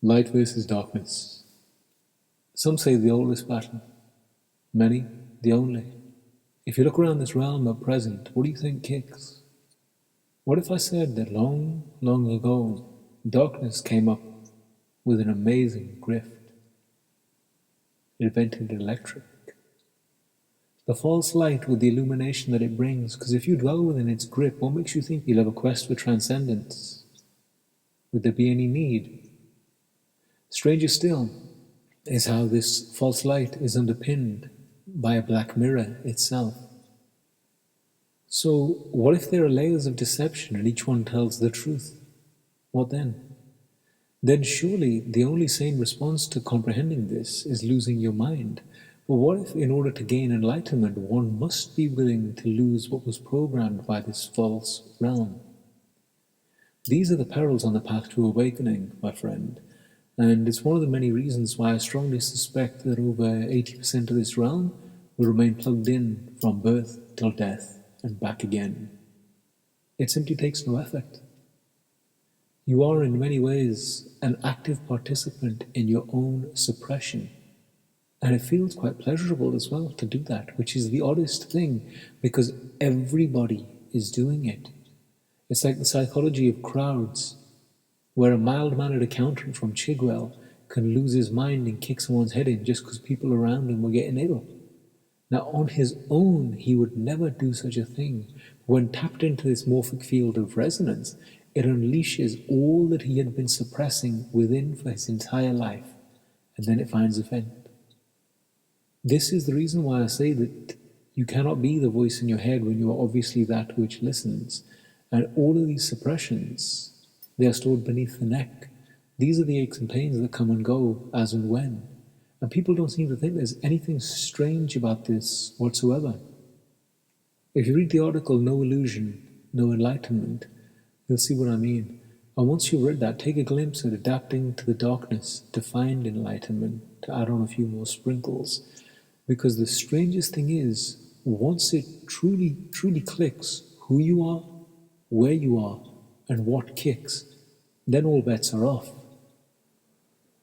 Light versus darkness. Some say the oldest battle, many the only. If you look around this realm at present, what do you think kicks? What if I said that long, long ago, darkness came up with an amazing grift? It invented electric. The false light with the illumination that it brings, because if you dwell within its grip, what makes you think you'll have a quest for transcendence? Would there be any need? Stranger still is how this false light is underpinned by a black mirror itself. So what if there are layers of deception and each one tells the truth? What then? Then surely the only sane response to comprehending this is losing your mind. But what if in order to gain enlightenment one must be willing to lose what was programmed by this false realm? These are the perils on the path to awakening, my friend. And it's one of the many reasons why I strongly suspect that over 80% of this realm will remain plugged in from birth till death and back again. It simply takes no effort. You are in many ways an active participant in your own suppression. And it feels quite pleasurable as well to do that, which is the oddest thing because everybody is doing it. It's like the psychology of crowds, where a mild-mannered accountant from Chigwell can lose his mind and kick someone's head in just because people around him were getting ill. Now, on his own, he would never do such a thing. When tapped into this morphic field of resonance, it unleashes all that he had been suppressing within for his entire life, and then it finds a vent. This is the reason why I say that you cannot be the voice in your head when you are obviously that which listens, and all of these suppressions, they are stored beneath the neck. These are the aches and pains that come and go as and when. And people don't seem to think there's anything strange about this whatsoever. If you read the article, No Illusion, No Enlightenment, you'll see what I mean. And once you've read that, take a glimpse at adapting to the darkness to find enlightenment, to add on a few more sprinkles. Because the strangest thing is, once it truly, truly clicks who you are, where you are, and what kicks, then all bets are off.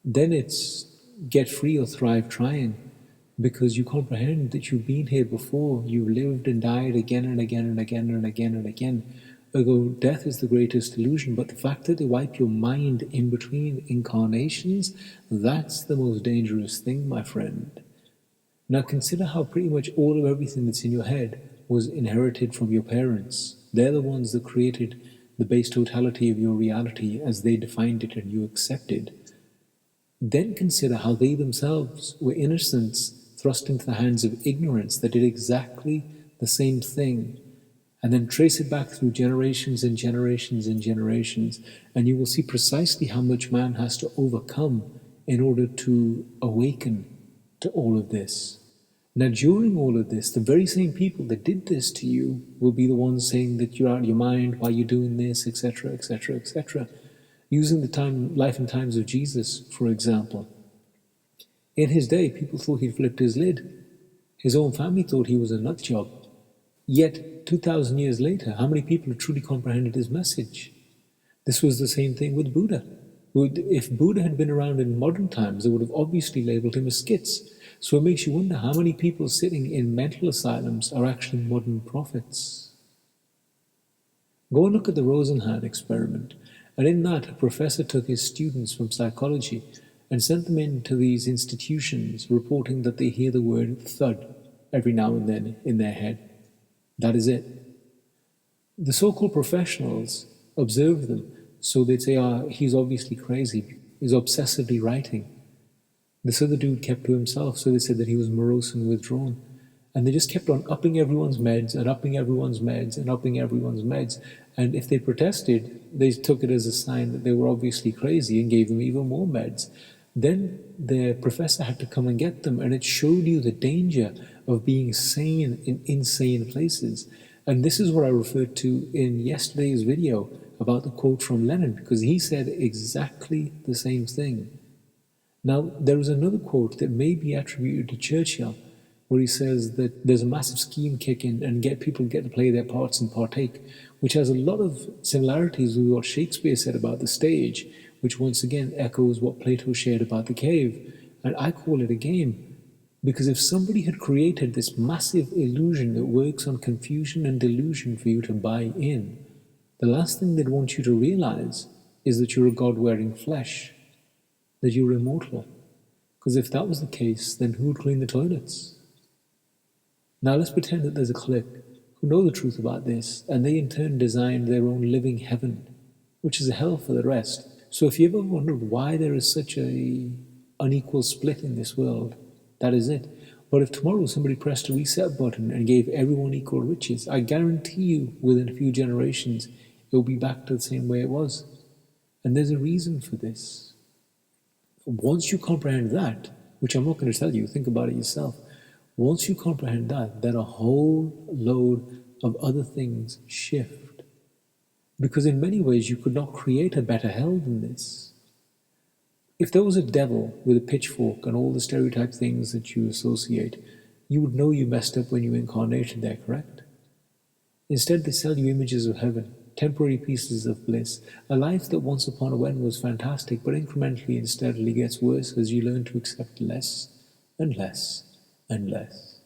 Then it's get free or thrive trying, because you comprehend that you've been here before, you've lived and died again and again and again and again and again. Ergo, death is the greatest illusion, but the fact that they wipe your mind in between incarnations, that's the most dangerous thing, my friend. Now consider how pretty much all of everything that's in your head was inherited from your parents. They're the ones that created the base totality of your reality as they defined it and you accepted. Then consider how they themselves were innocents thrust into the hands of ignorance that did exactly the same thing. And then trace it back through generations and generations and generations, and you will see precisely how much man has to overcome in order to awaken to all of this. Now, during all of this, the very same people that did this to you will be the ones saying that you're out of your mind, why you're doing this, etc., etc., etc. Using the life and times of Jesus, for example. In his day, people thought he'd flipped his lid. His own family thought he was a nut job. Yet, 2,000 years later, how many people have truly comprehended his message? This was the same thing with Buddha. If Buddha had been around in modern times, they would have obviously labeled him as skits. So it makes you wonder how many people sitting in mental asylums are actually modern prophets. Go and look at the Rosenhan experiment. And in that, a professor took his students from psychology and sent them into these institutions reporting that they hear the word thud every now and then in their head. That is it. The so-called professionals observed them, so they'd say, he's obviously crazy, he's obsessively writing. This other dude kept to himself, so they said that he was morose and withdrawn. And they just kept on upping everyone's meds and upping everyone's meds and upping everyone's meds. And if they protested, they took it as a sign that they were obviously crazy and gave them even more meds. Then the professor had to come and get them, and it showed you the danger of being sane in insane places. And this is what I referred to in yesterday's video about the quote from Lenin, because he said exactly the same thing. Now, there is another quote that may be attributed to Churchill, where he says that there's a massive scheme kicking and people get to play their parts and partake, which has a lot of similarities with what Shakespeare said about the stage, which once again echoes what Plato shared about the cave. And I call it a game, because if somebody had created this massive illusion that works on confusion and delusion for you to buy in, the last thing they'd want you to realize is that you're a god wearing flesh, that you're immortal. Because if that was the case, then who would clean the toilets? Now let's pretend that there's a clique who know the truth about this, and they in turn designed their own living heaven, which is a hell for the rest. So if you ever wondered why there is such a unequal split in this world, that is it. But if tomorrow somebody pressed a reset button and gave everyone equal riches, I guarantee you within a few generations it will be back to the same way it was. And there's a reason for this. Once you comprehend that, which I'm not going to tell you, think about it yourself. Once you comprehend that, then a whole load of other things shift. Because in many ways you could not create a better hell than this. If there was a devil with a pitchfork and all the stereotype things that you associate, you would know you messed up when you incarnated there, correct? Instead, they sell you images of heaven, temporary pieces of bliss, a life that once upon a when was fantastic, but incrementally and steadily gets worse as you learn to accept less and less and less.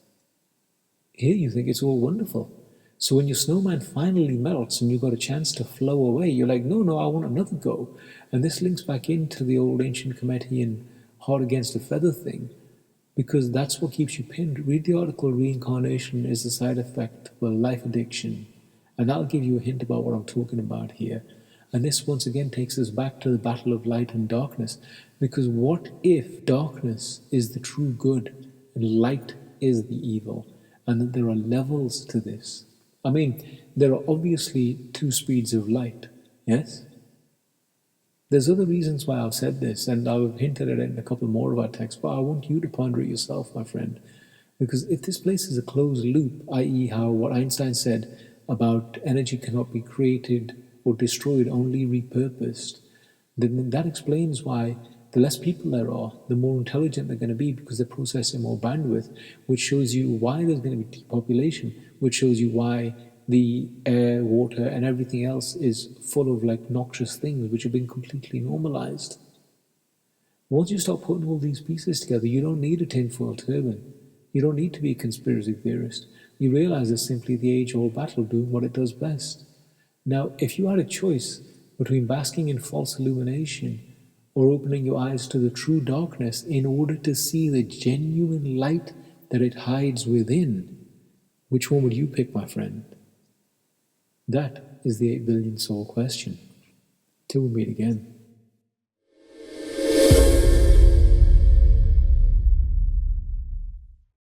Here you think it's all wonderful. So when your snowman finally melts and you've got a chance to flow away, you're like, no, I want another go. And this links back into the old ancient Cometian hard against a feather thing, because that's what keeps you pinned. Read the article, Reincarnation is the side effect of a life addiction, and that'll give you a hint about what I'm talking about here. And this once again takes us back to the battle of light and darkness, because what if darkness is the true good and light is the evil, and that there are levels to this? I mean, there are obviously two speeds of light, yes? There's other reasons why I've said this, and I've hinted at it in a couple more of our texts, but I want you to ponder it yourself, my friend. Because if this place is a closed loop, i.e., how what Einstein said about energy cannot be created or destroyed, only repurposed, then that explains why the less people there are, the more intelligent they're going to be, because they're processing more bandwidth, which shows you why there's going to be depopulation, which shows you why the air, water, and everything else is full of like noxious things which have been completely normalized. Once you start putting all these pieces together, you don't need a tinfoil turban. You don't need to be a conspiracy theorist. You realize it's simply the age-old battle doing what it does best. Now, if you had a choice between basking in false illumination or opening your eyes to the true darkness in order to see the genuine light that it hides within, which one would you pick, my friend? That is the 8 billion soul question. Till we meet again.